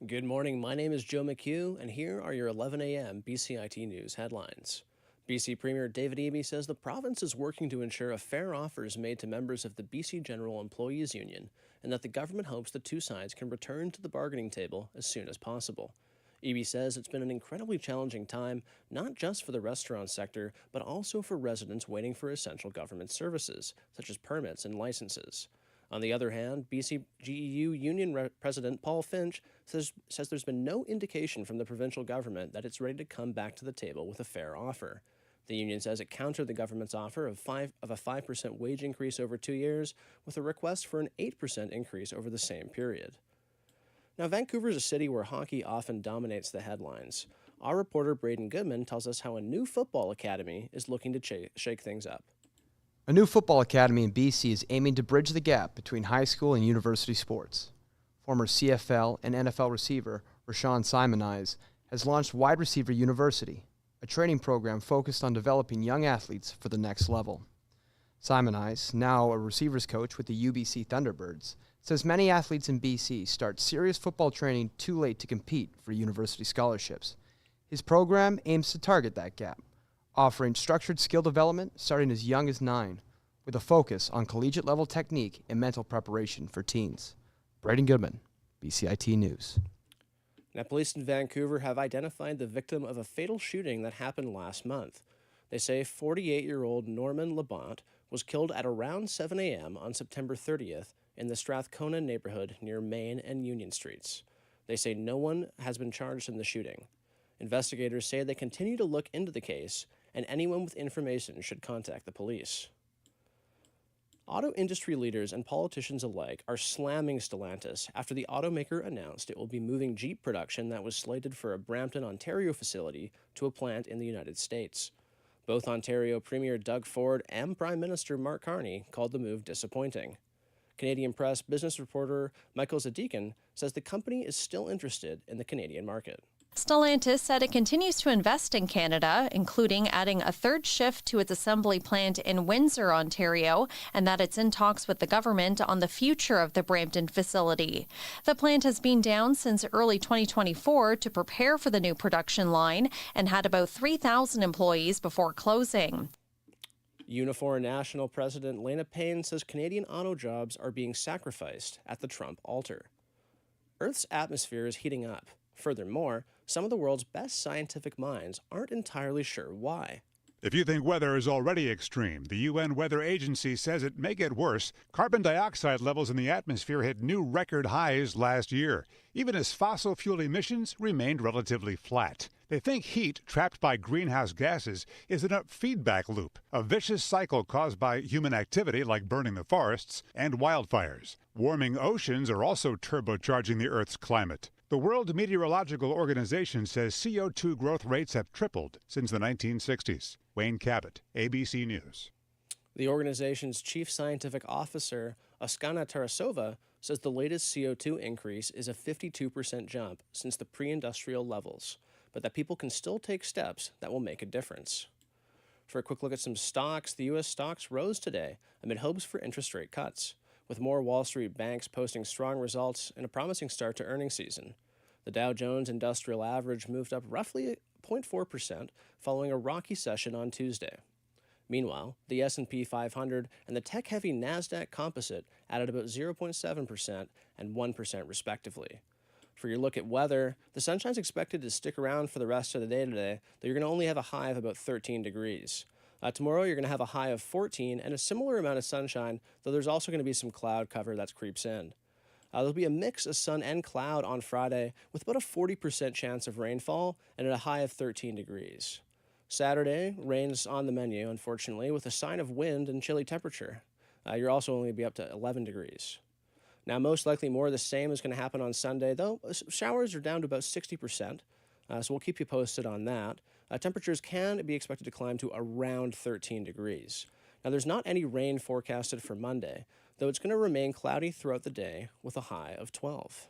Good morning. My name is Joe McHugh, and here are your 11 a.m. BCIT News headlines. BC Premier David Eby says the province is working to ensure a fair offer is made to members of the BC General Employees Union, and that the government hopes the two sides can return to the bargaining table as soon as possible. Eby says it's been an incredibly challenging time, not just for the restaurant sector, but also for residents waiting for essential government services, such as permits and licenses. On the other hand, BCGEU Union President Paul Finch says there's been no indication from the provincial government that it's ready to come back to the table with a fair offer. The union says it countered the government's offer of a 5% wage increase over 2 years with a request for an 8% increase over the same period. Now, Vancouver is a city where hockey often dominates the headlines. Our reporter Braden Goodman tells us how a new football academy is looking to shake things up. A new football academy in BC is aiming to bridge the gap between high school and university sports. Former CFL and NFL receiver Rashawn Simonize has launched Wide Receiver University, a training program focused on developing young athletes for the next level. Simonize, now a receivers coach with the UBC Thunderbirds, says many athletes in BC start serious football training too late to compete for university scholarships. His program aims to target that gap, offering structured skill development starting as young as 9, with a focus on collegiate-level technique and mental preparation for teens. Braden Goodman, BCIT News. Now, police in Vancouver have identified the victim of a fatal shooting that happened last month. They say 48-year-old Norman Labonte was killed at around 7 a.m. on September 30th in the Strathcona neighborhood near Main and Union Streets. They say no one has been charged in the shooting. Investigators say they continue to look into the case, and anyone with information should contact the police. Auto industry leaders and politicians alike are slamming Stellantis after the automaker announced it will be moving Jeep production that was slated for a Brampton, Ontario facility to a plant in the United States. Both Ontario Premier Doug Ford and Prime Minister Mark Carney called the move disappointing. Canadian Press business reporter Michael Zadekin says the company is still interested in the Canadian market. Stellantis said it continues to invest in Canada, including adding a third shift to its assembly plant in Windsor, Ontario, and that it's in talks with the government on the future of the Brampton facility. The plant has been down since early 2024 to prepare for the new production line and had about 3,000 employees before closing. Unifor National President Lena Payne says Canadian auto jobs are being sacrificed at the Trump altar. Earth's atmosphere is heating up. Furthermore, some of the world's best scientific minds aren't entirely sure why. If you think weather is already extreme, the UN Weather Agency says it may get worse. Carbon dioxide levels in the atmosphere hit new record highs last year, even as fossil fuel emissions remained relatively flat. They think heat trapped by greenhouse gases is in a feedback loop, a vicious cycle caused by human activity like burning the forests and wildfires. Warming oceans are also turbocharging the Earth's climate. The World Meteorological Organization says CO2 growth rates have tripled since the 1960s. Wayne Cabot, ABC News. The organization's chief scientific officer, Oksana Tarasova, says the latest CO2 increase is a 52% jump since the pre-industrial levels, but that people can still take steps that will make a difference. For a quick look at some stocks, the U.S. stocks rose today amid hopes for interest rate cuts, with more Wall Street banks posting strong results and a promising start to earnings season. The Dow Jones Industrial Average moved up roughly 0.4% following a rocky session on Tuesday. Meanwhile, the S&P 500 and the tech-heavy NASDAQ Composite added about 0.7% and 1% respectively. For your look at weather, the sunshine's expected to stick around for the rest of the day today, though you're going to only have a high of about 13 degrees. Tomorrow, you're going to have a high of 14 and a similar amount of sunshine, though there's also going to be some cloud cover that creeps in. There'll be a mix of sun and cloud on Friday with about a 40% chance of rainfall and at a high of 13 degrees. Saturday, rain's on the menu, unfortunately, with a sign of wind and chilly temperature. You're also only going to be up to 11 degrees. Now, most likely more of the same is going to happen on Sunday, though showers are down to about 60%, so we'll keep you posted on that. Temperatures can be expected to climb to around 13 degrees. Now, there's not any rain forecasted for Monday, though it's going to remain cloudy throughout the day with a high of 12.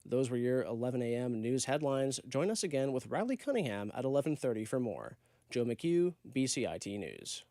Those were your 11 a.m. news headlines. Join us again with Riley Cunningham at 11:30 for more. Joe McHugh, BCIT News.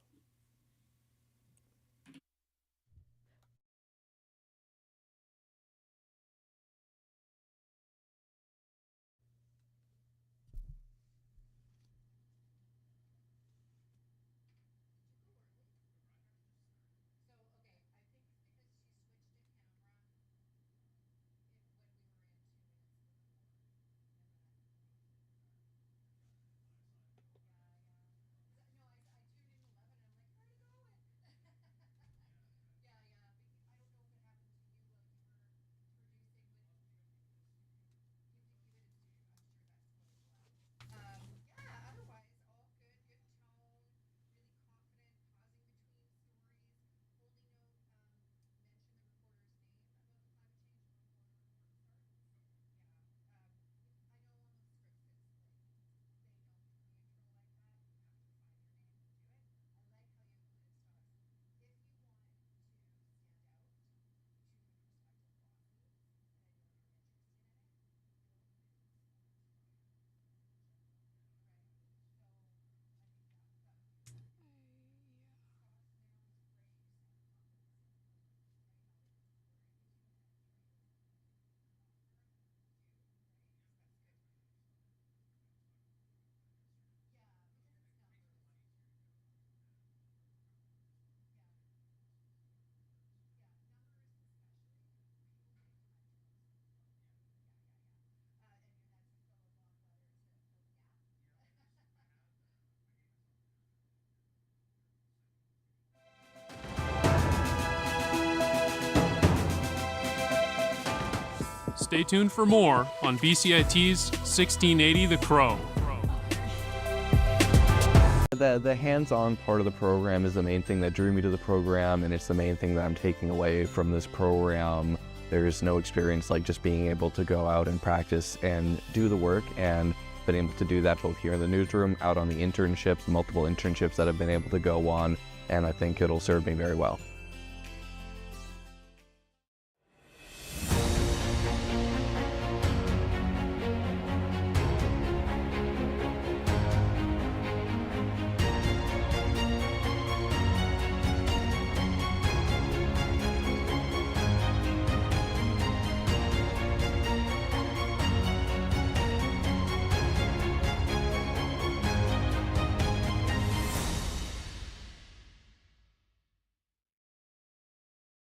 Stay tuned for more on BCIT's 1680 The Crow. The hands-on part of the program is the main thing that drew me to the program, and it's the main thing that I'm taking away from this program. There's no experience like just being able to go out and practice and do the work, and been able to do that both here in the newsroom, out on the internships, multiple internships that I've been able to go on, and I think it'll serve me very well.